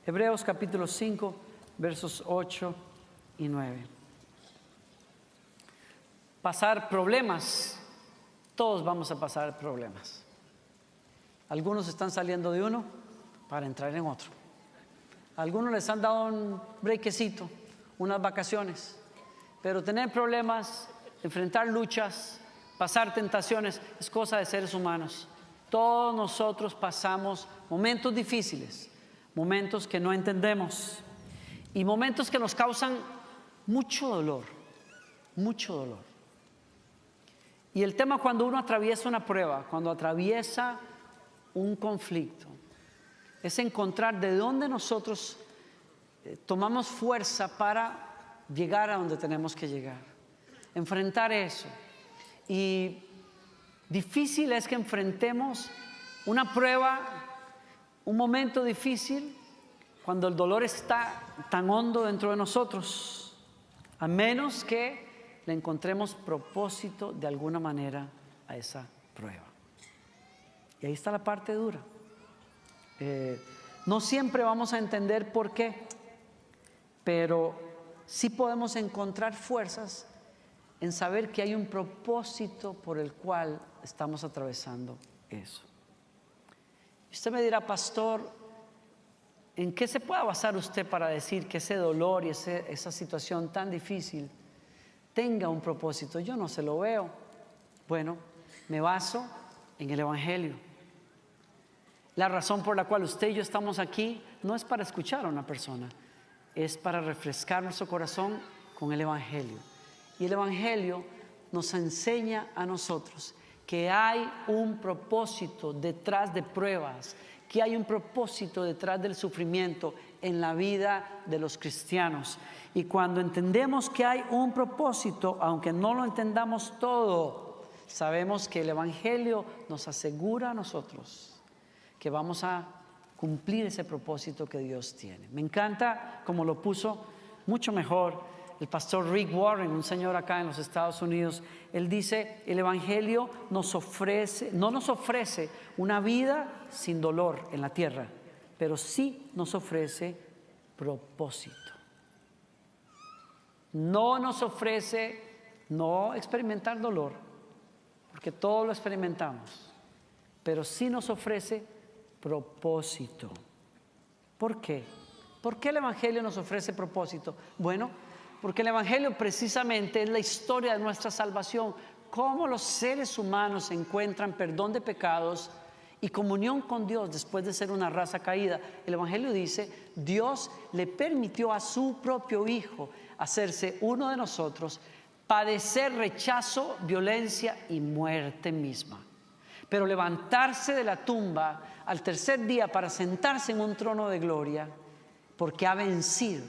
Hebreos capítulo 5, versos 8 y 9. Pasar problemas, todos vamos a pasar problemas. Algunos están saliendo de uno para entrar en otro. Algunos les han dado un brequecito, unas vacaciones. Pero tener problemas, enfrentar luchas, pasar tentaciones, es cosa de seres humanos. Todos nosotros pasamos momentos difíciles, momentos que no entendemos y momentos que nos causan mucho dolor, mucho dolor. Y el tema cuando uno atraviesa una prueba, cuando atraviesa un conflicto, es encontrar de dónde nosotros tomamos fuerza para llegar a donde tenemos que llegar, enfrentar eso. Y difícil es que enfrentemos una prueba, un momento difícil, cuando el dolor está tan hondo dentro de nosotros, a menos que le encontremos propósito de alguna manera a esa prueba. Y ahí está la parte dura. No siempre vamos a entender por qué, pero sí podemos encontrar fuerzas en saber que hay un propósito por el cual estamos atravesando eso. Usted me dirá, pastor, ¿en qué se puede basar usted para decir que ese dolor y esa situación tan difícil tenga un propósito? Yo no se lo veo. Bueno, me baso en el Evangelio. La razón por la cual usted y yo estamos aquí no es para escuchar a una persona, es para refrescar nuestro corazón con el Evangelio. Y el Evangelio nos enseña a nosotros que hay un propósito detrás de pruebas, que hay un propósito detrás del sufrimiento en la vida de los cristianos. Y cuando entendemos que hay un propósito, aunque no lo entendamos todo, sabemos que el Evangelio nos asegura a nosotros que vamos a cumplir ese propósito que Dios tiene. Me encanta como lo puso mucho mejor el pastor Rick Warren, un señor acá en los Estados Unidos. Él dice, el Evangelio no nos ofrece una vida sin dolor en la tierra, pero sí nos ofrece propósito. No nos ofrece no experimentar dolor, porque todo lo experimentamos, pero sí nos ofrece propósito. ¿Por qué? ¿Por qué el Evangelio nos ofrece propósito? Bueno, porque el Evangelio precisamente es la historia de nuestra salvación, cómo los seres humanos encuentran perdón de pecados y comunión con Dios después de ser una raza caída. El Evangelio dice, Dios le permitió a su propio Hijo hacerse uno de nosotros, padecer rechazo, violencia y muerte misma, pero levantarse de la tumba al tercer día para sentarse en un trono de gloria, porque ha vencido.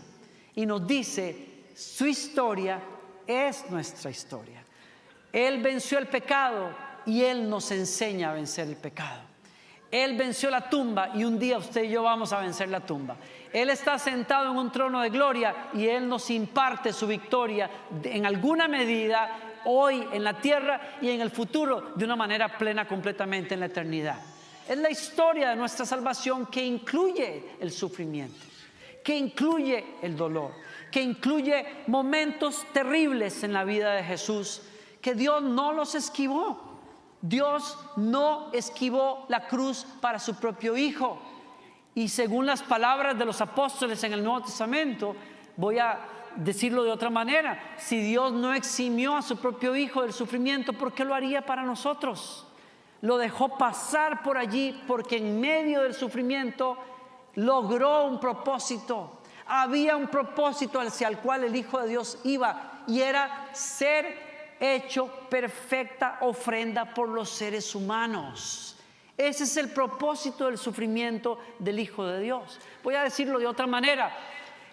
Y nos dice, su historia es nuestra historia. Él venció el pecado y Él nos enseña a vencer el pecado. Él venció la tumba y un día usted y yo vamos a vencer la tumba. Él está sentado en un trono de gloria y Él nos imparte su victoria en alguna medida hoy en la tierra y en el futuro de una manera plena completamente en la eternidad. Es la historia de nuestra salvación que incluye el sufrimiento, que incluye el dolor, que incluye momentos terribles en la vida de Jesús, que Dios no los esquivó. Dios no esquivó la cruz para su propio Hijo. Y según las palabras de los apóstoles en el Nuevo Testamento, voy a decirlo de otra manera, si Dios no eximió a su propio Hijo del sufrimiento, ¿por qué lo haría para nosotros? Lo dejó pasar por allí porque en medio del sufrimiento logró un propósito. Había un propósito hacia el cual el Hijo de Dios iba, y era ser hecho perfecta ofrenda por los seres humanos. Ese es el propósito del sufrimiento del Hijo de Dios. Voy a decirlo de otra manera.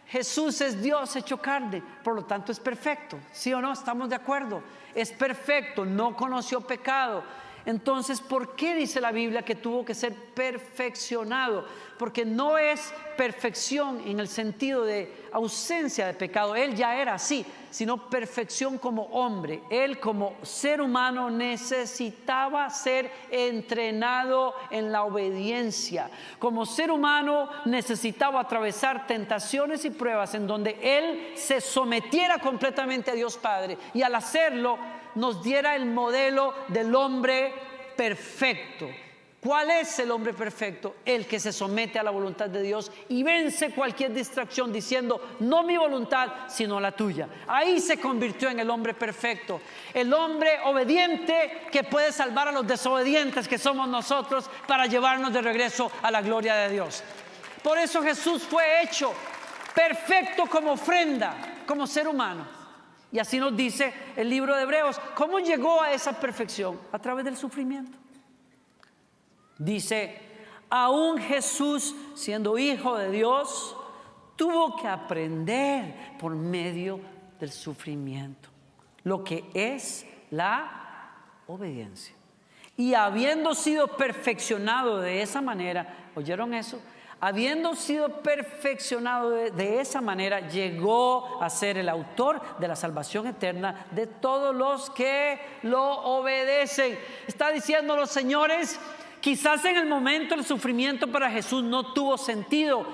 Jesús es Dios hecho carne, por lo tanto es perfecto. ¿Sí o no? ¿Estamos de acuerdo? Es perfecto, no conoció pecado. Entonces, ¿por qué dice la Biblia que tuvo que ser perfeccionado? Porque no es perfección en el sentido de ausencia de pecado. Él ya era así, sino perfección como hombre. Él como ser humano necesitaba ser entrenado en la obediencia. Como ser humano necesitaba atravesar tentaciones y pruebas en donde Él se sometiera completamente a Dios Padre. Y al hacerlo, nos diera el modelo del hombre perfecto. ¿Cuál es el hombre perfecto? El que se somete a la voluntad de Dios y vence cualquier distracción diciendo, no mi voluntad, sino la tuya. Ahí se convirtió en el hombre perfecto, el hombre obediente que puede salvar a los desobedientes que somos nosotros para llevarnos de regreso a la gloria de Dios. Por eso Jesús fue hecho perfecto como ofrenda, como ser humano. Y así nos dice el libro de Hebreos. ¿Cómo llegó a esa perfección? A través del sufrimiento. Dice, aún Jesús, siendo hijo de Dios, tuvo que aprender por medio del sufrimiento lo que es la obediencia. Y habiendo sido perfeccionado de esa manera, ¿oyeron eso? Habiendo sido perfeccionado de esa manera, llegó a ser el autor de la salvación eterna de todos los que lo obedecen. Está diciendo los señores, quizás en el momento el sufrimiento para Jesús no tuvo sentido,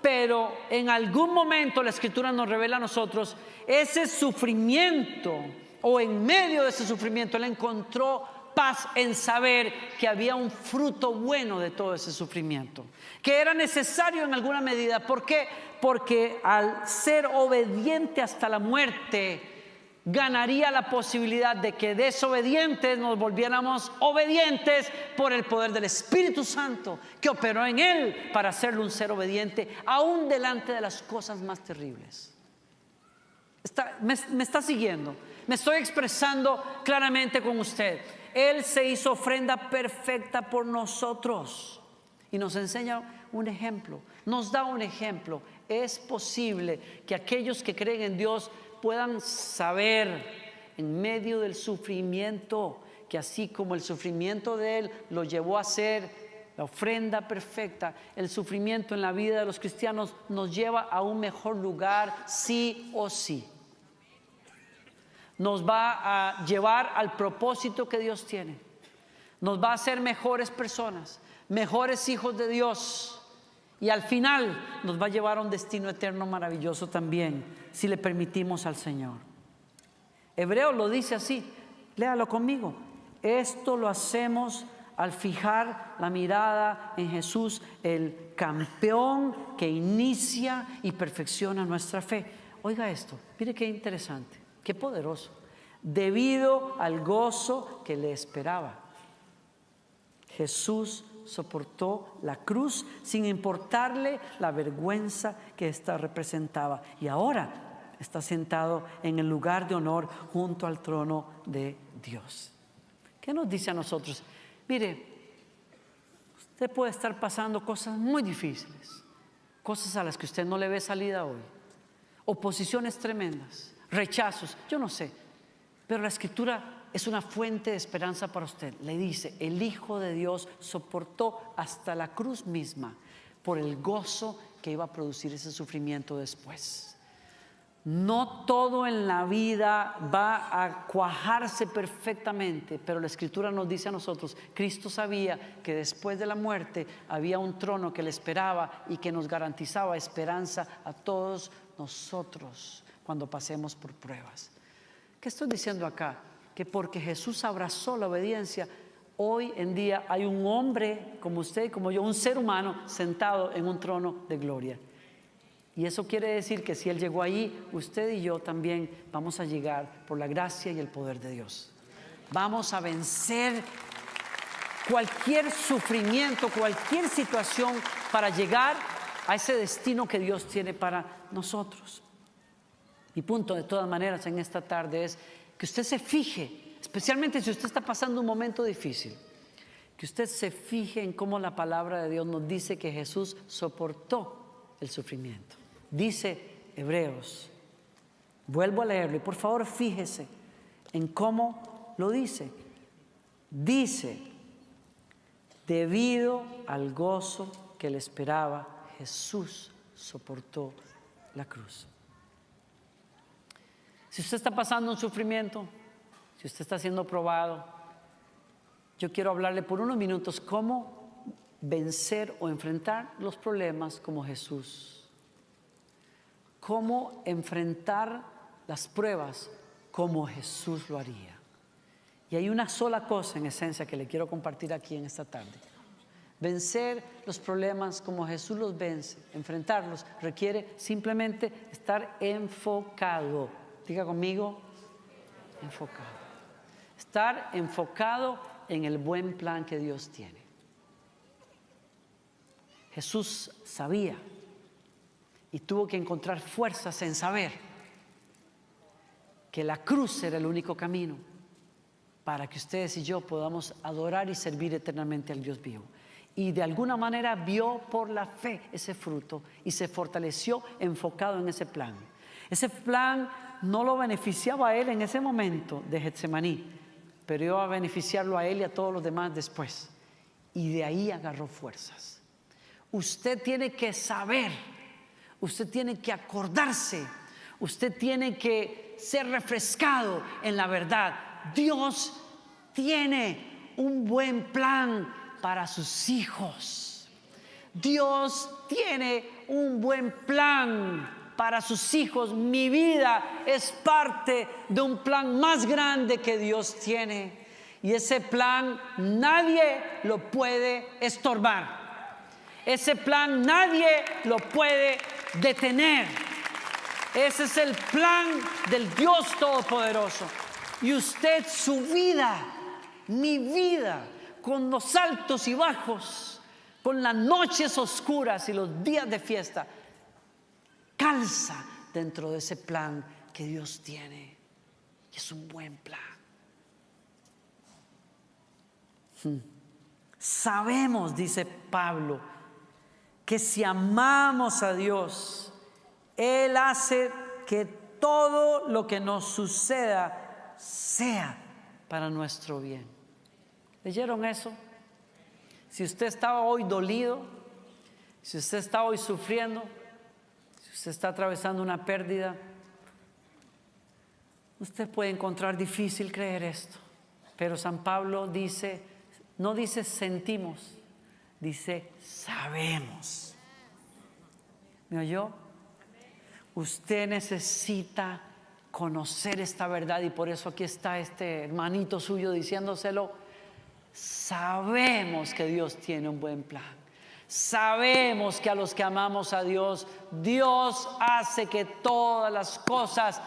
pero en algún momento la Escritura nos revela a nosotros ese sufrimiento, o en medio de ese sufrimiento Él encontró paz en saber que había un fruto bueno de todo ese sufrimiento, que era necesario en alguna medida. ¿Por qué? Porque al ser obediente hasta la muerte, ganaría la posibilidad de que desobedientes nos volviéramos obedientes por el poder del Espíritu Santo que operó en Él para hacerlo un ser obediente, aún delante de las cosas más terribles. ¿Me está siguiendo? Me estoy expresando claramente con usted. Él se hizo ofrenda perfecta por nosotros y nos enseña un ejemplo, nos da un ejemplo. Es posible que aquellos que creen en Dios puedan saber en medio del sufrimiento que así como el sufrimiento de Él lo llevó a ser la ofrenda perfecta, el sufrimiento en la vida de los cristianos nos lleva a un mejor lugar sí o sí. Nos va a llevar al propósito que Dios tiene. Nos va a hacer mejores personas, mejores hijos de Dios. Y al final nos va a llevar a un destino eterno maravilloso también, si le permitimos al Señor. Hebreo lo dice así, léalo conmigo. Esto lo hacemos al fijar la mirada en Jesús, el campeón que inicia y perfecciona nuestra fe. Oiga esto, mire qué interesante. Qué poderoso. Debido al gozo que le esperaba, Jesús soportó la cruz sin importarle la vergüenza que ésta representaba. Y ahora está sentado en el lugar de honor junto al trono de Dios. ¿Qué nos dice a nosotros? Mire, usted puede estar pasando cosas muy difíciles, cosas a las que usted no le ve salida hoy, oposiciones tremendas, rechazos, yo no sé, pero la Escritura es una fuente de esperanza para usted. Le dice, el Hijo de Dios soportó hasta la cruz misma por el gozo que iba a producir ese sufrimiento después. No todo en la vida va a cuajarse perfectamente, pero la Escritura nos dice a nosotros, Cristo sabía que después de la muerte había un trono que le esperaba y que nos garantizaba esperanza a todos nosotros cuando pasemos por pruebas. ¿Qué estoy diciendo acá? Que porque Jesús abrazó la obediencia, hoy en día hay un hombre como usted y como yo, un ser humano sentado en un trono de gloria. Y eso quiere decir que si Él llegó ahí, usted y yo también vamos a llegar por la gracia y el poder de Dios. Vamos a vencer cualquier sufrimiento, cualquier situación para llegar a ese destino que Dios tiene para nosotros. Mi punto de todas maneras en esta tarde es que usted se fije, especialmente si usted está pasando un momento difícil, que usted se fije en cómo la palabra de Dios nos dice que Jesús soportó el sufrimiento. Dice Hebreos, vuelvo a leerlo y por favor fíjese en cómo lo dice. Dice, debido al gozo que le esperaba, Jesús soportó la cruz. Si usted está pasando un sufrimiento, si usted está siendo probado, yo quiero hablarle por unos minutos cómo vencer o enfrentar los problemas como Jesús. Cómo enfrentar las pruebas como Jesús lo haría. Y hay una sola cosa en esencia que le quiero compartir aquí en esta tarde. Vencer los problemas como Jesús los vence, enfrentarlos, requiere simplemente estar enfocado. Diga conmigo, enfocado. Estar enfocado en el buen plan que Dios tiene. Jesús sabía y tuvo que encontrar fuerzas en saber que la cruz era el único camino para que ustedes y yo podamos adorar y servir eternamente al Dios vivo. Y de alguna manera vio por la fe ese fruto y se fortaleció enfocado en ese plan. Ese plan no lo beneficiaba a él en ese momento de Getsemaní, pero iba a beneficiarlo a él y a todos los demás después. Y de ahí agarró fuerzas. Usted tiene que saber, usted tiene que acordarse, usted tiene que ser refrescado en la verdad. Dios tiene un buen plan para sus hijos. Dios tiene un buen plan para sus hijos. Mi vida es parte de un plan más grande que Dios tiene. Y ese plan nadie lo puede estorbar. Ese plan nadie lo puede detener. Ese es el plan del Dios Todopoderoso. Y usted, su vida, mi vida, con los altos y bajos, con las noches oscuras y los días de fiesta, calza dentro de ese plan que Dios tiene. Y es un buen plan. Sabemos, dice Pablo, que si amamos a Dios, Él hace que todo lo que nos suceda sea para nuestro bien. ¿Leyeron eso? Si usted estaba hoy dolido, si usted está hoy sufriendo, si usted está atravesando una pérdida, usted puede encontrar difícil creer esto, pero San Pablo dice, no dice sentimos, dice sabemos. ¿Me oyó? Usted necesita conocer esta verdad y por eso aquí está este hermanito suyo diciéndoselo. Sabemos que Dios tiene un buen plan. Sabemos que a los que amamos a Dios, Dios hace que todas las cosas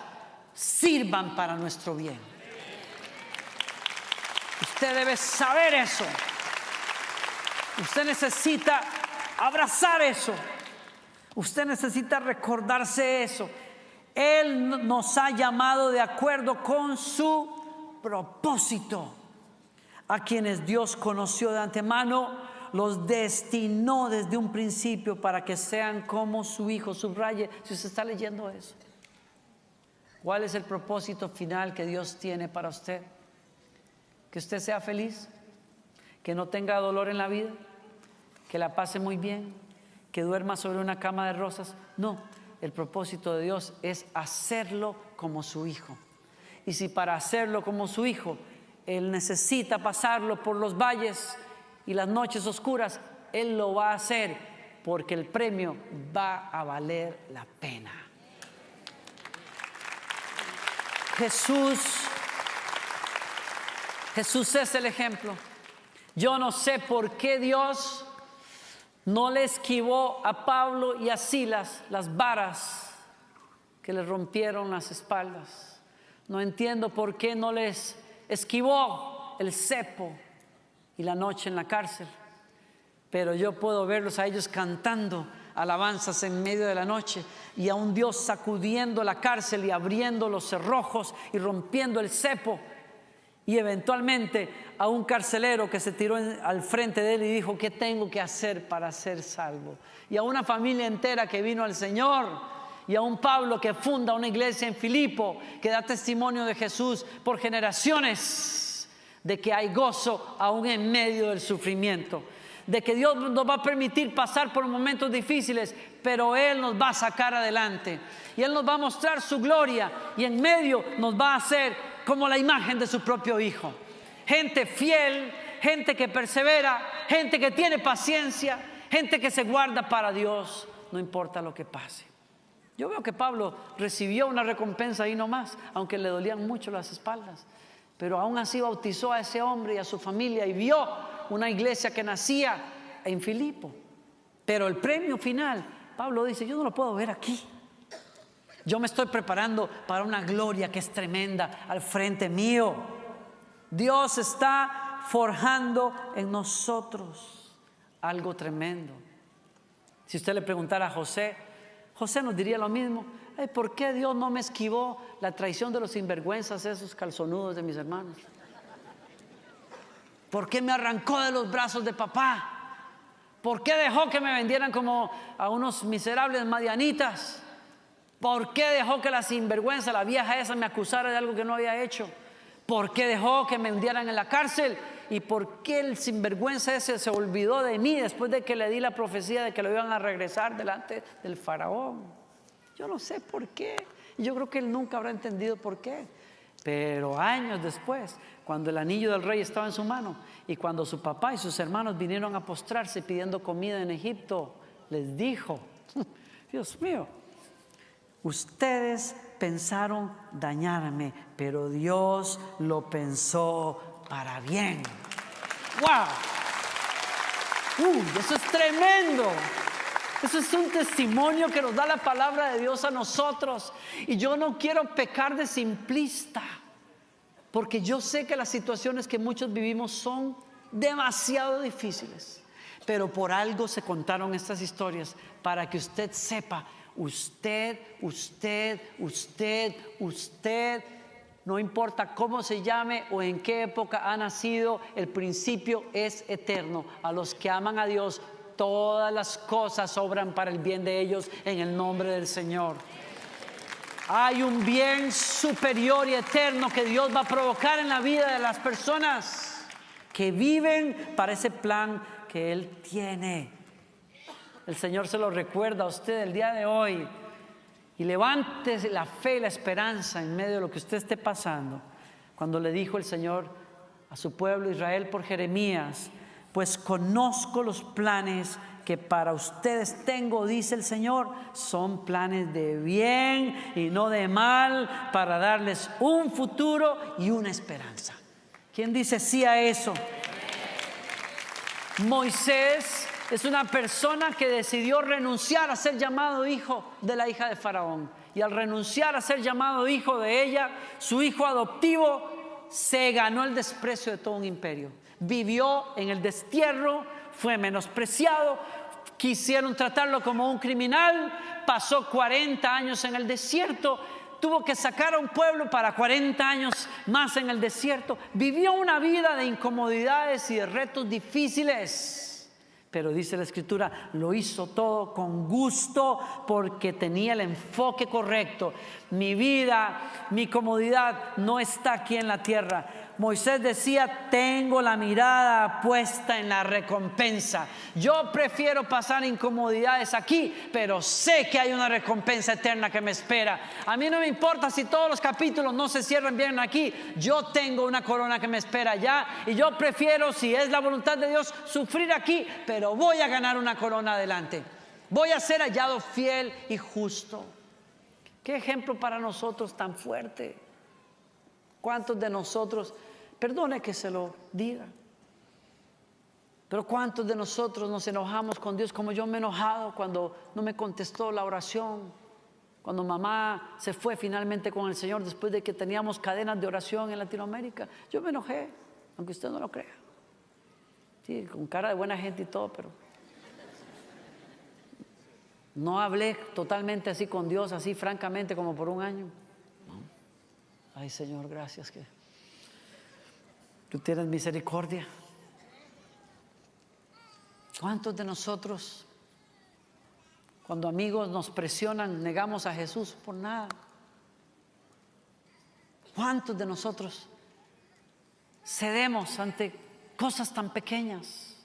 sirvan para nuestro bien. Usted debe saber eso. Usted necesita abrazar eso. Usted necesita recordarse eso. Él nos ha llamado de acuerdo con su propósito. A quienes Dios conoció de antemano, los destinó desde un principio para que sean como su Hijo. Subraye, si usted está leyendo eso. ¿Cuál es el propósito final que Dios tiene para usted? Que usted sea feliz, que no tenga dolor en la vida, que la pase muy bien, que duerma sobre una cama de rosas. No, el propósito de Dios es hacerlo como su Hijo. Y si para hacerlo como su Hijo, Él necesita pasarlo por los valles y las noches oscuras, Él lo va a hacer porque el premio va a valer la pena. Jesús es el ejemplo. Yo no sé por qué Dios no le esquivó a Pablo y a Silas las varas que les rompieron las espaldas. No entiendo por qué no les esquivó el cepo y la noche en la cárcel. Pero yo puedo verlos a ellos cantando alabanzas en medio de la noche y a un Dios sacudiendo la cárcel y abriendo los cerrojos y rompiendo el cepo. Y eventualmente a un carcelero que se tiró al frente de él y dijo: ¿qué tengo que hacer para ser salvo? Y a una familia entera que vino al Señor. Y a un Pablo que funda una iglesia en Filipo, que da testimonio de Jesús por generaciones. de que hay gozo aún en medio del sufrimiento, de que Dios nos va a permitir pasar por momentos difíciles, pero Él nos va a sacar adelante y Él nos va a mostrar su gloria y en medio nos va a hacer como la imagen de su propio Hijo. Gente fiel, gente que persevera, gente que tiene paciencia, gente que se guarda para Dios, no importa lo que pase. Yo veo que Pablo recibió una recompensa ahí nomás, aunque le dolían mucho las espaldas, pero aún así bautizó a ese hombre y a su familia y vio una iglesia que nacía en Filipo. Pero el premio final, Pablo dice, yo no lo puedo ver aquí. Yo me estoy preparando para una gloria que es tremenda al frente mío. Dios está forjando en nosotros algo tremendo. Si usted le preguntara a José, José nos diría lo mismo. ¿Por qué Dios no me esquivó la traición de los sinvergüenzas, esos calzonudos de mis hermanos? ¿Por qué me arrancó de los brazos de papá? ¿Por qué dejó que me vendieran como a unos miserables madianitas? ¿Por qué dejó que la sinvergüenza, la vieja esa, me acusara de algo que no había hecho? ¿Por qué dejó que me hundieran en la cárcel? ¿Y por qué el sinvergüenza ese se olvidó de mí después de que le di la profecía de que lo iban a regresar delante del faraón? Yo no sé por qué. Yo creo que él nunca habrá entendido por qué. Pero años después, cuando el anillo del rey estaba en su mano y cuando su papá y sus hermanos vinieron a postrarse pidiendo comida en Egipto, les dijo, Dios mío, ustedes pensaron dañarme, pero Dios lo pensó para bien. ¡Wow! Eso es tremendo. Eso es un testimonio que nos da la palabra de Dios a nosotros. Y yo no quiero pecar de simplista, porque yo sé que las situaciones que muchos vivimos son demasiado difíciles. Pero por algo se contaron estas historias, para que usted sepa, usted, no importa cómo se llame o en qué época ha nacido, el principio es eterno. A los que aman a Dios, todas las cosas obran para el bien de ellos en el nombre del Señor. Hay un bien superior y eterno que Dios va a provocar en la vida de las personas que viven para ese plan que Él tiene. El Señor se lo recuerda a usted el día de hoy. Y levante la fe y la esperanza en medio de lo que usted esté pasando. Cuando le dijo el Señor a su pueblo Israel por Jeremías, pues conozco los planes que para ustedes tengo, dice el Señor, son planes de bien y no de mal, para darles un futuro y una esperanza. ¿Quién dice sí a eso? Moisés es una persona que decidió renunciar a ser llamado hijo de la hija de Faraón. Y al renunciar a ser llamado hijo de ella, su hijo adoptivo se ganó el desprecio de todo un imperio. Vivió en el destierro, fue menospreciado, quisieron tratarlo como un criminal, pasó 40 años en el desierto, tuvo que sacar a un pueblo para 40 años más en el desierto. Vivió una vida de incomodidades y de retos difíciles. Pero dice la Escritura, lo hizo todo con gusto porque tenía el enfoque correcto. Mi vida, mi comodidad no está aquí en la tierra. Moisés decía, tengo la mirada puesta en la recompensa. Yo prefiero pasar incomodidades aquí, pero sé que hay una recompensa eterna que me espera. A mí no me importa si todos los capítulos no se cierran bien aquí. Yo tengo una corona que me espera allá y yo prefiero, si es la voluntad de Dios, sufrir aquí, pero voy a ganar una corona adelante. Voy a ser hallado fiel y justo. Qué ejemplo para nosotros tan fuerte. ¿Cuántos de nosotros, perdone que se lo diga, pero cuántos de nosotros nos enojamos con Dios, como yo me he enojado cuando no me contestó la oración, cuando mamá se fue finalmente con el Señor después de que teníamos cadenas de oración en Latinoamérica? Yo me enojé, aunque usted no lo crea. Sí, con cara de buena gente y todo, pero no hablé totalmente así con Dios, así francamente como por un año. Ay, Señor, gracias que tú tienes misericordia. ¿Cuántos de nosotros, cuando amigos nos presionan, negamos a Jesús por nada? ¿Cuántos de nosotros cedemos ante cosas tan pequeñas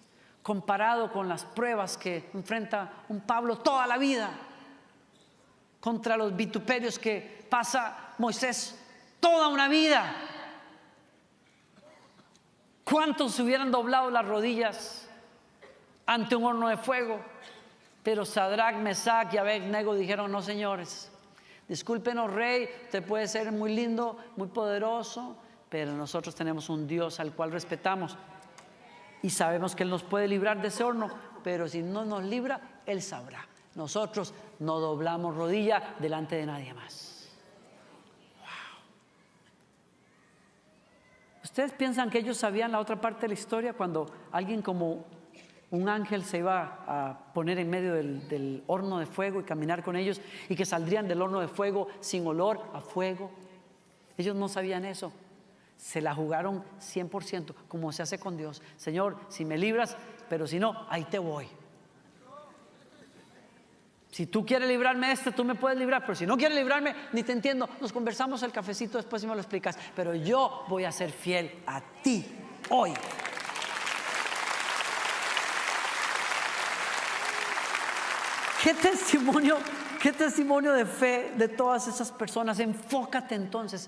comparado con las pruebas que enfrenta un Pablo toda la vida, contra los vituperios que pasa Moisés toda una vida. ¿Cuántos se hubieran doblado las rodillas ante un horno de fuego? Pero Sadrach, Mesach y Abednego dijeron: no, señores, discúlpenos, rey, usted puede ser muy lindo, muy poderoso, pero nosotros tenemos un Dios al cual respetamos y sabemos que Él nos puede librar de ese horno, pero si no nos libra, Él sabrá. Nosotros no doblamos rodilla delante de nadie más. Wow. ¿Ustedes piensan que ellos sabían la otra parte de la historia, cuando alguien como un ángel se iba a poner en medio del horno de fuego y caminar con ellos, y que saldrían del horno de fuego sin olor a fuego? Ellos no sabían eso. Se la jugaron 100%, como se hace con Dios. Señor, si me libras, pero si no, ahí te voy. Si tú quieres librarme de tú me puedes librar, pero si no quieres librarme, ni te entiendo. Nos conversamos el cafecito después y me lo explicas, pero yo voy a ser fiel a ti hoy. ¿Qué testimonio de fe de todas esas personas? Enfócate entonces,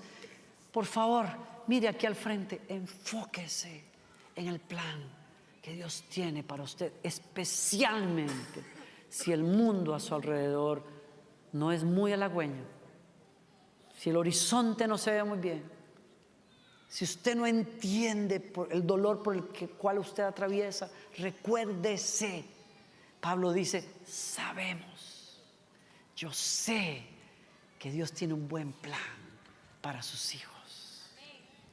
por favor, mire aquí al frente, enfóquese en el plan que Dios tiene para usted, especialmente si el mundo a su alrededor no es muy halagüeño, si el horizonte no se ve muy bien, si usted no entiende el dolor por el cual usted atraviesa. Recuérdese, Pablo dice: sabemos, yo sé que Dios tiene un buen plan para sus hijos.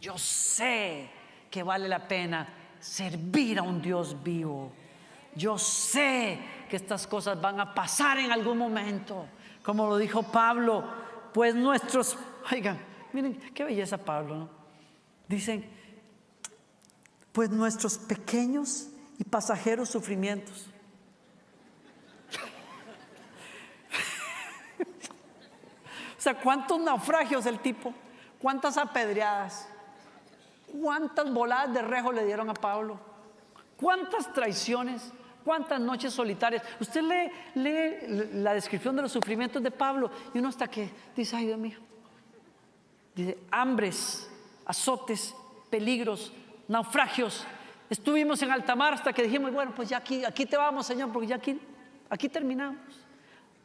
Yo sé que vale la pena servir a un Dios vivo. Yo sé que estas cosas van a pasar en algún momento, como lo dijo Pablo. Pues nuestros, oigan, miren qué belleza Pablo, ¿no? Dicen: pues nuestros pequeños y pasajeros sufrimientos. O sea, ¿cuántos naufragios el tipo? ¿Cuántas apedreadas? ¿Cuántas voladas de rejo le dieron a Pablo? ¿Cuántas traiciones? ¿Cuántas noches solitarias? Usted lee la descripción de los sufrimientos de Pablo y uno hasta que dice: ay, Dios mío. Dice: hambres, azotes, peligros, naufragios. Estuvimos en alta mar hasta que dijimos: bueno, pues ya aquí te vamos, Señor, porque ya aquí terminamos.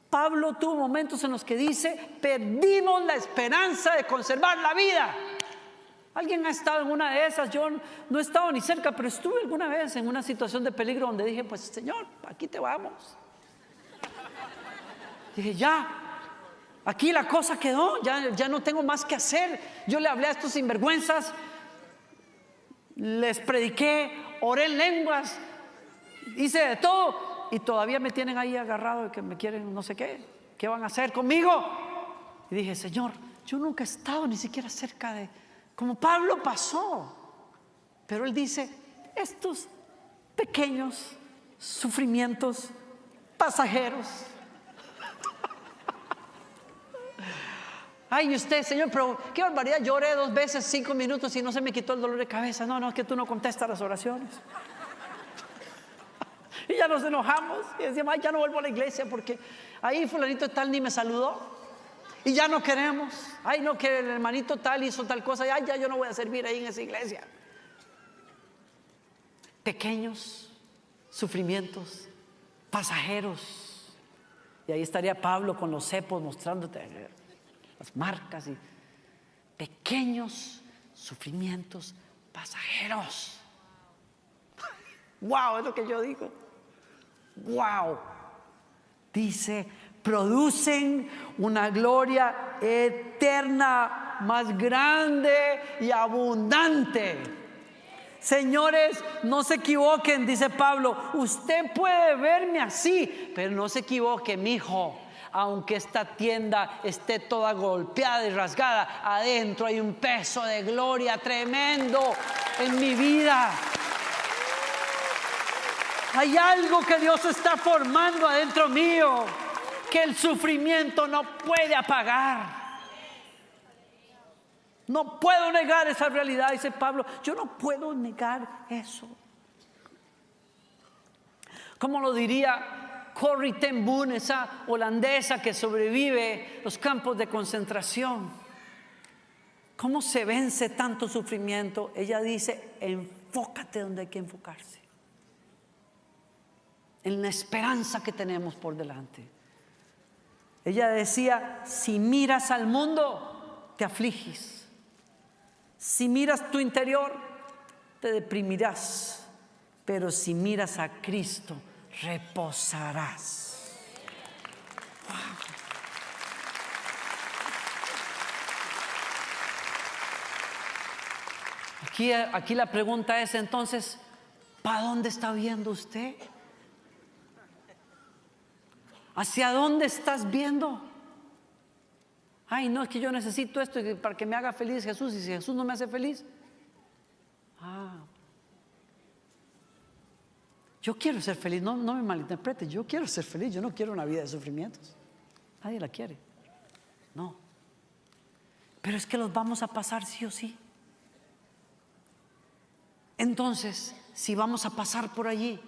Pablo tuvo momentos en los que dice: perdimos la esperanza de conservar la vida. ¿Alguien ha estado en una de esas? Yo no he estado ni cerca, pero estuve alguna vez en una situación de peligro donde dije: pues Señor, aquí te vamos. Dije: ya, aquí la cosa quedó, ya no tengo más que hacer. Yo le hablé a estos sinvergüenzas, les prediqué, oré en lenguas, hice de todo, y todavía me tienen ahí agarrado de que me quieren no sé qué van a hacer conmigo. Y dije: Señor, yo nunca he estado ni siquiera cerca de como Pablo pasó. Pero él dice: estos pequeños sufrimientos pasajeros. Ay, usted, Señor, pero qué barbaridad, lloré 2 veces 5 minutos y no se me quitó el dolor de cabeza. No, es que tú no contestas las oraciones. Y ya nos enojamos y decíamos: ay, ya no vuelvo a la iglesia porque ahí fulanito tal ni me saludó. Y ya no queremos. Ay, no, que el hermanito tal hizo tal cosa. Ay, ya yo no voy a servir ahí en esa iglesia. Pequeños sufrimientos pasajeros. Y ahí estaría Pablo con los cepos mostrándote las marcas. Y pequeños sufrimientos pasajeros. Wow, es lo que yo digo. Wow. Dice: producen una gloria eterna, más grande y abundante. Señores, no se equivoquen, dice Pablo. Usted puede verme así, pero no se equivoque, mi hijo. Aunque esta tienda esté toda golpeada y rasgada, adentro hay un peso de gloria tremendo en mi vida. Hay algo que Dios está formando adentro mío, que el sufrimiento no puede apagar. No puedo negar esa realidad, dice Pablo. Yo no puedo negar eso. ¿Cómo lo diría Corrie ten Boom, esa holandesa que sobrevive los campos de concentración? ¿Cómo se vence tanto sufrimiento? Ella dice: enfócate donde hay que enfocarse, en la esperanza que tenemos por delante. Ella decía: si miras al mundo, te afliges. Si miras tu interior, te deprimirás. Pero si miras a Cristo, reposarás. Wow. Aquí la pregunta es entonces: ¿para dónde está viendo usted? ¿Hacia dónde estás viendo? Ay, no, es que yo necesito esto para que me haga feliz Jesús, y si Jesús no me hace feliz, yo quiero ser feliz. No me malinterprete, yo quiero ser feliz. Yo no quiero una vida de sufrimientos. Nadie la quiere. No. Pero es que los vamos a pasar sí o sí. Entonces, si vamos a pasar por allí,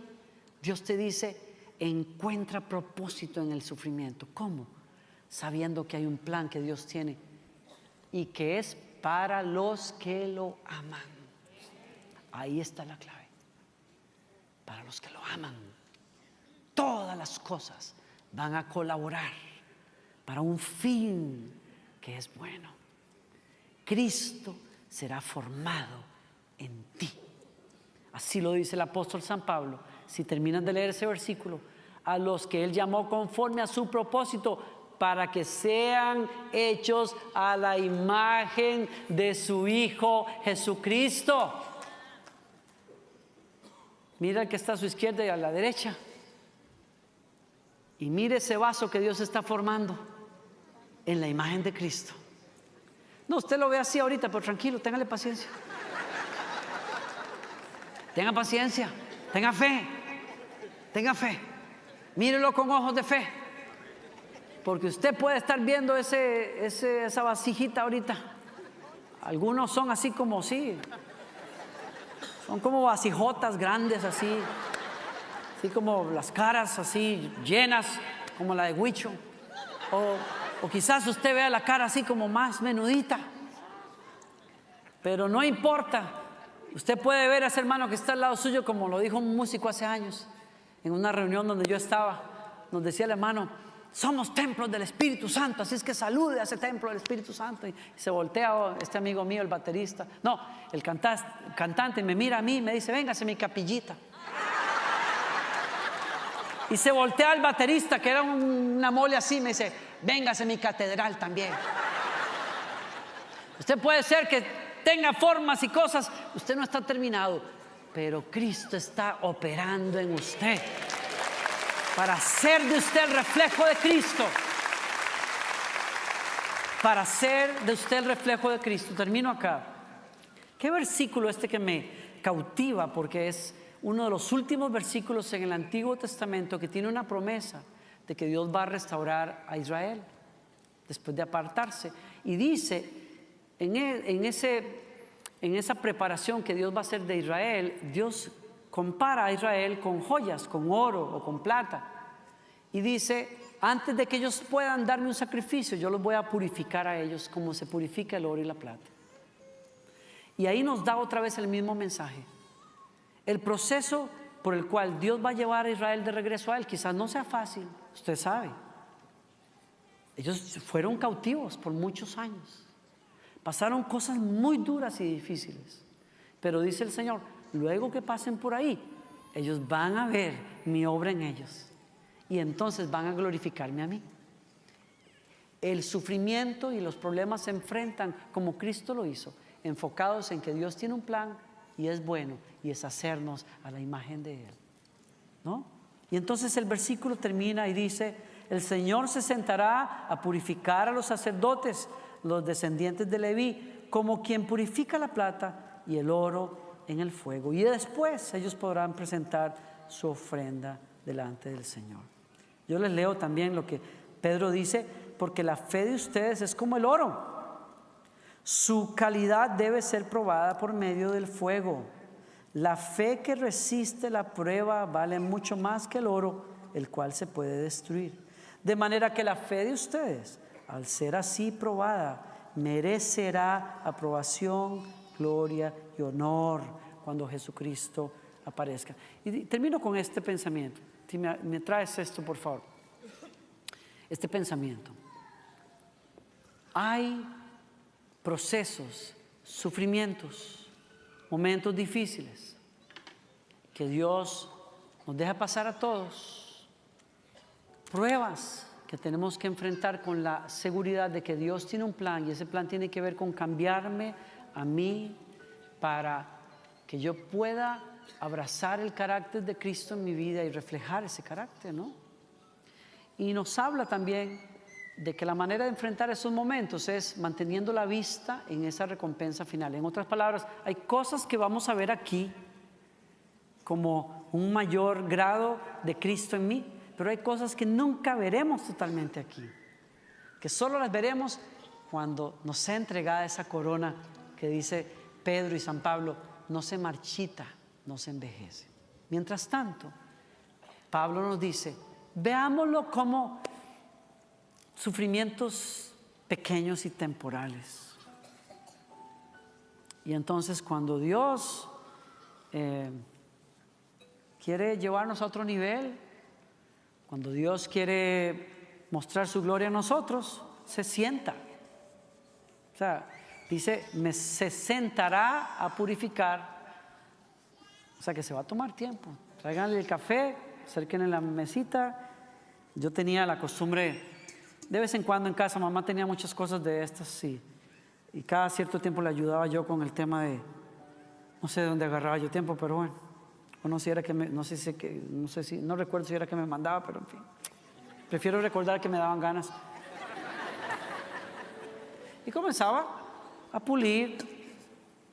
Dios te dice: encuentra propósito en el sufrimiento. ¿Cómo? Sabiendo que hay un plan que Dios tiene y que es para los que lo aman. Ahí está la clave. Para los que lo aman, todas las cosas van a colaborar para un fin que es bueno. Cristo será formado en ti. Así lo dice el apóstol San Pablo. Si terminan de leer ese versículo: a los que Él llamó conforme a su propósito, para que sean hechos a la imagen de su Hijo Jesucristo. Mira el que está a su izquierda y a la derecha, y mire ese vaso que Dios está formando en la imagen de Cristo. No, usted lo ve así ahorita, pero tranquilo, téngale paciencia. Tenga paciencia, tenga fe, mírelo con ojos de fe. Porque usted puede estar viendo esa vasijita ahorita. Algunos son así como sí. Son como vasijotas grandes así como las caras así llenas, como la de Huicho. O quizás usted vea la cara así como más menudita. Pero no importa. Usted puede ver a ese hermano que está al lado suyo, como lo dijo un músico hace años, en una reunión donde yo estaba. Nos decía el hermano: somos templos del Espíritu Santo, así es que salude a ese templo del Espíritu Santo. Y se voltea este amigo mío, el baterista, no, el cantante, me mira a mí y me dice: véngase mi capillita. Y se voltea al baterista, que era una mole así, me dice: véngase mi catedral también. Usted puede ser que tenga formas y cosas, usted no está terminado, pero Cristo está operando en usted para hacer de usted el reflejo de Cristo. Para hacer de usted el reflejo de Cristo. Termino acá. Qué versículo este que me cautiva, porque es uno de los últimos versículos en el Antiguo Testamento que tiene una promesa de que Dios va a restaurar a Israel después de apartarse. Y dice, en esa preparación que Dios va a hacer de Israel, Dios compara a Israel con joyas, con oro o con plata. Y dice: antes de que ellos puedan darme un sacrificio, yo los voy a purificar a ellos como se purifica el oro y la plata. Y ahí nos da otra vez el mismo mensaje. El proceso por el cual Dios va a llevar a Israel de regreso a Él quizás no sea fácil, usted sabe. Ellos fueron cautivos por muchos años. Pasaron cosas muy duras y difíciles. Pero dice el Señor: luego que pasen por ahí, ellos van a ver mi obra en ellos. Y entonces van a glorificarme a mí. El sufrimiento y los problemas se enfrentan como Cristo lo hizo, enfocados en que Dios tiene un plan y es bueno, y es hacernos a la imagen de Él, ¿no? Y entonces el versículo termina y dice: el Señor se sentará a purificar a los sacerdotes, los descendientes de Leví, como quien purifica la plata y el oro en el fuego. Y después ellos podrán presentar su ofrenda delante del Señor. Yo les leo también lo que Pedro dice: porque la fe de ustedes es como el oro. Su calidad debe ser probada por medio del fuego. La fe que resiste la prueba vale mucho más que el oro, el cual se puede destruir. De manera que la fe de ustedes, al ser así probada, merecerá aprobación, gloria y honor cuando Jesucristo aparezca. Y termino con este pensamiento. Si me traes esto, por favor. Este pensamiento. Hay procesos, sufrimientos, momentos difíciles que Dios nos deja pasar a todos. Pruebas que tenemos que enfrentar con la seguridad de que Dios tiene un plan, y ese plan tiene que ver con cambiarme a mí para que yo pueda abrazar el carácter de Cristo en mi vida y reflejar ese carácter, ¿no? Y nos habla también de que la manera de enfrentar esos momentos es manteniendo la vista en esa recompensa final. En otras palabras, hay cosas que vamos a ver aquí como un mayor grado de Cristo en mí, pero hay cosas que nunca veremos totalmente aquí, que solo las veremos cuando nos sea entregada esa corona que dice Pedro y San Pablo, no se marchita, no se envejece. Mientras tanto, Pablo nos dice, veámoslo como sufrimientos pequeños y temporales. Y entonces cuando Dios quiere llevarnos a otro nivel, cuando Dios quiere mostrar su gloria en nosotros, se sienta. O sea, dice, se sentará a purificar. O sea, que se va a tomar tiempo. Tráiganle el café, acérquenle la mesita. Yo tenía la costumbre, de vez en cuando en casa, mamá tenía muchas cosas de estas, y cada cierto tiempo le ayudaba yo con el tema de, no sé de dónde agarraba yo tiempo, pero bueno, o no sé si era que no recuerdo si era que me mandaba, pero en fin, prefiero recordar que me daban ganas. Y comenzaba a pulir,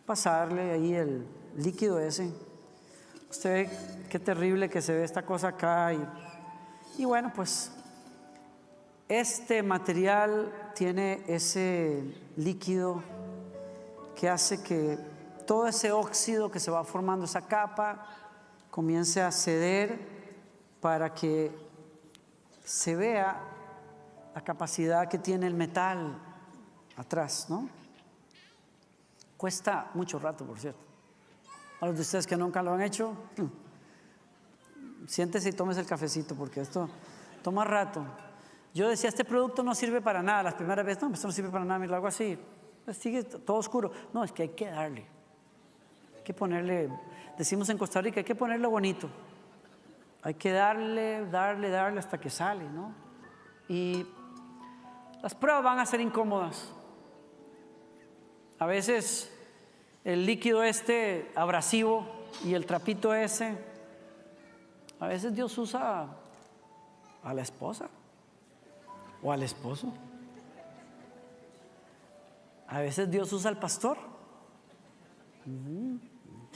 pasarle ahí el líquido ese. Usted ve qué terrible que se ve esta cosa acá, y bueno, pues este material tiene ese líquido que hace que todo ese óxido que se va formando, esa capa, comience a ceder para que se vea la capacidad que tiene el metal atrás, ¿no? Cuesta mucho rato, por cierto. A los de ustedes que nunca lo han hecho, siéntese y tómese el cafecito, porque esto toma rato. Yo decía, este producto no sirve para nada. Las primeras veces, no, esto no sirve para nada, me lo hago así. Pues sigue todo oscuro. No, es que hay que darle. Hay que ponerle, decimos en Costa Rica, hay que ponerle bonito. Hay que darle hasta que sale, ¿no? Y las pruebas van a ser incómodas. A veces el líquido este abrasivo y el trapito ese, a veces Dios usa a la esposa o al esposo. A veces Dios usa al pastor.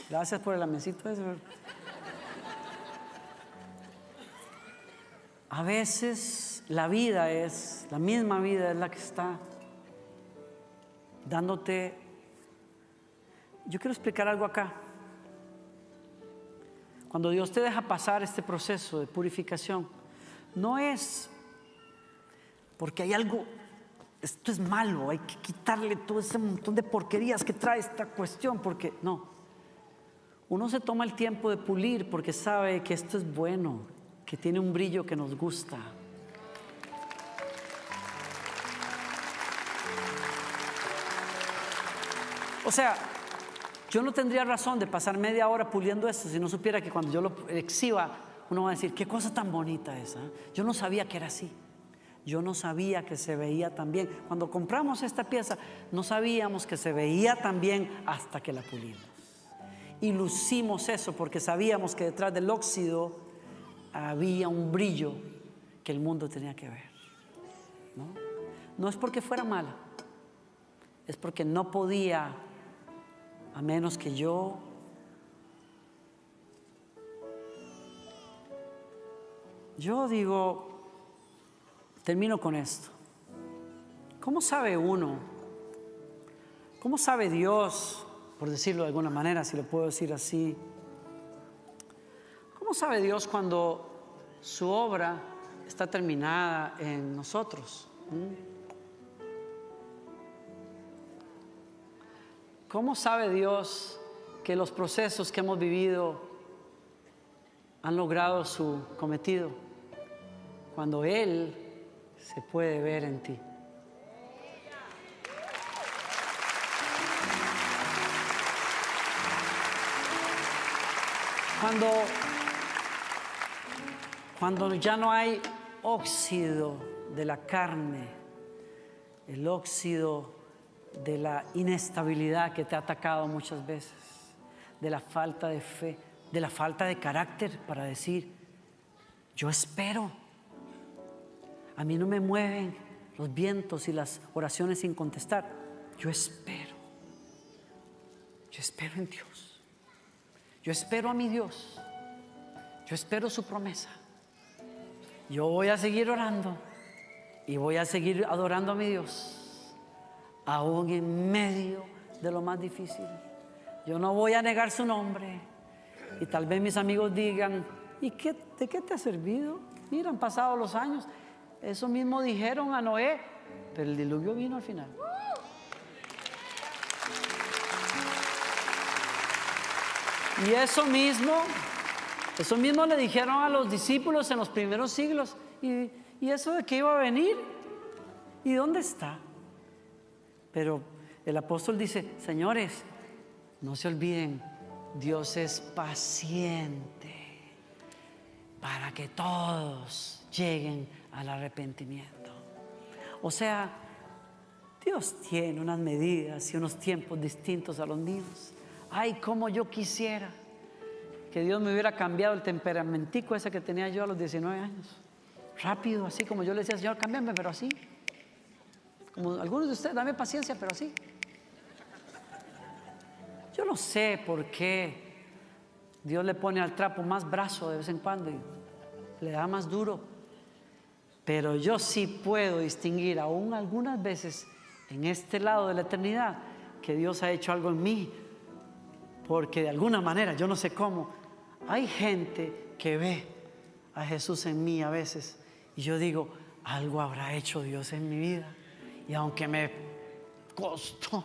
Gracias por el amencito ese. A veces la misma vida es la que está dándote. Yo quiero explicar algo acá. Cuando Dios te deja pasar este proceso de purificación, no es porque hay algo, esto es malo, hay que quitarle todo ese montón de porquerías que trae esta cuestión, porque no. Uno se toma el tiempo de pulir porque sabe que esto es bueno, que tiene un brillo que nos gusta. O sea, yo no tendría razón de pasar media hora puliendo esto si no supiera que cuando yo lo exhiba, uno va a decir, qué cosa tan bonita esa. Yo no sabía que era así. Yo no sabía que se veía tan bien. Cuando compramos esta pieza, no sabíamos que se veía tan bien hasta que la pulimos. Y lucimos eso porque sabíamos que detrás del óxido había un brillo que el mundo tenía que ver. No es porque fuera mala, es porque no podía, a menos que yo digo, termino con esto. ¿Cómo sabe uno ¿Cómo sabe Dios, por decirlo de alguna manera, si lo puedo decir así? ¿Cómo sabe Dios cuando su obra está terminada en nosotros? ¿Cómo sabe Dios que los procesos que hemos vivido han logrado su cometido? Cuando Él se puede ver en ti. Cuando ya no hay óxido de la carne, el óxido de la inestabilidad que te ha atacado muchas veces, de la falta de fe, de la falta de carácter para decir, yo espero. A mí no me mueven los vientos y las oraciones sin contestar. Yo espero. Yo espero en Dios. Yo espero a mi Dios. Yo espero su promesa. Yo voy a seguir orando y voy a seguir adorando a mi Dios, aún en medio de lo más difícil. Yo no voy a negar su nombre. Y tal vez mis amigos digan, ¿y de qué te ha servido? Mira, han pasado los años. Eso mismo dijeron a Noé, pero el diluvio vino al final. Y eso mismo le dijeron a los discípulos en los primeros siglos. ¿Y eso de qué iba a venir? ¿Y dónde está? Pero el apóstol dice, señores, no se olviden, Dios es paciente para que todos lleguen al arrepentimiento. O sea, Dios tiene unas medidas y unos tiempos distintos a los míos. Ay, cómo yo quisiera que Dios me hubiera cambiado el temperamentico ese que tenía yo a los 19 años. Rápido, así como yo le decía, Señor, cámbiame, pero así. Como algunos de ustedes, dame paciencia, pero así. Yo no sé por qué Dios le pone al trapo más brazo de vez en cuando y le da más duro. Pero yo sí puedo distinguir aún algunas veces en este lado de la eternidad que Dios ha hecho algo en mí. Porque de alguna manera, yo no sé cómo, hay gente que ve a Jesús en mí a veces y yo digo, algo habrá hecho Dios en mi vida. Y aunque me costó,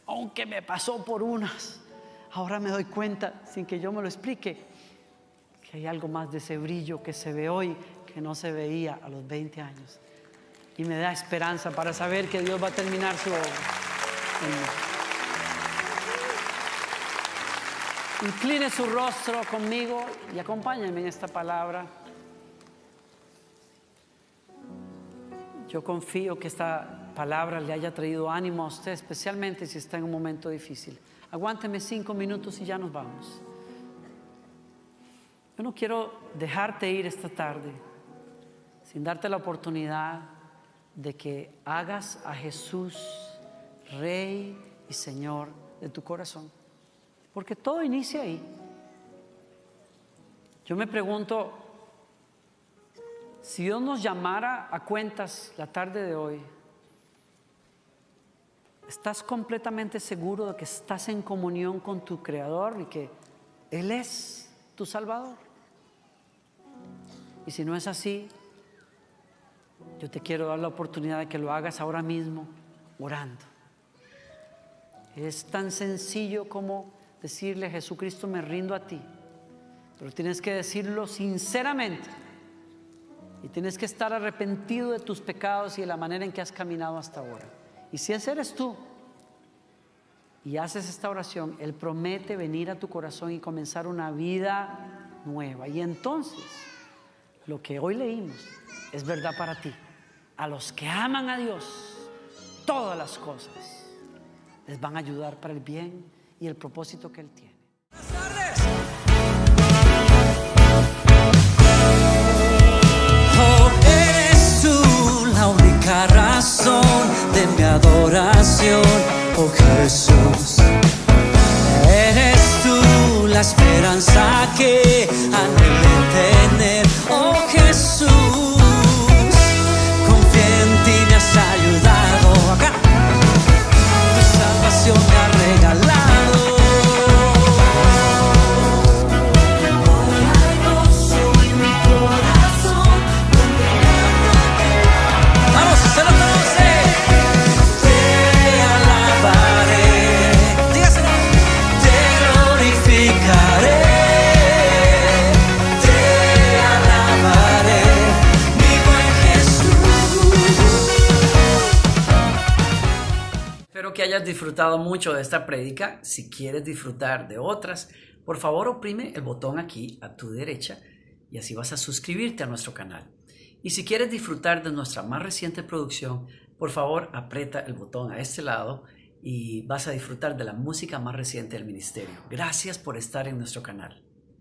aunque me pasó por unas, ahora me doy cuenta, sin que yo me lo explique, que hay algo más de ese brillo que se ve hoy que no se veía a los 20 años. Y me da esperanza para saber que Dios va a terminar su obra. Incline su rostro conmigo y acompáñenme en esta palabra. Yo confío que esta palabra le haya traído ánimo a usted, especialmente si está en un momento difícil. Aguánteme 5 minutos y ya nos vamos. Yo no quiero dejarte ir esta tarde sin darte la oportunidad de que hagas a Jesús Rey y Señor de tu corazón, porque todo inicia ahí. Yo me pregunto, si Dios nos llamara a cuentas la tarde de hoy, ¿estás completamente seguro de que estás en comunión con tu Creador y que Él es tu Salvador? Y si no es así, yo te quiero dar la oportunidad de que lo hagas ahora mismo, orando. Es tan sencillo como decirle, Jesucristo, me rindo a ti. Pero tienes que decirlo sinceramente. Y tienes que estar arrepentido de tus pecados y de la manera en que has caminado hasta ahora. Y si ese eres tú y haces esta oración, Él promete venir a tu corazón y comenzar una vida nueva. Y entonces, lo que hoy leímos es verdad para ti. A los que aman a Dios, todas las cosas les van a ayudar para el bien y el propósito que Él tiene. Buenas tardes. Oh, eres tú la única razón de mi adoración, oh Jesús. Eres tú la esperanza que anhelé tener, oh Jesús. Confía Espero que hayas disfrutado mucho de esta prédica. Si quieres disfrutar de otras, por favor oprime el botón aquí a tu derecha y así vas a suscribirte a nuestro canal. Y si quieres disfrutar de nuestra más reciente producción, por favor aprieta el botón a este lado y vas a disfrutar de la música más reciente del ministerio. Gracias por estar en nuestro canal.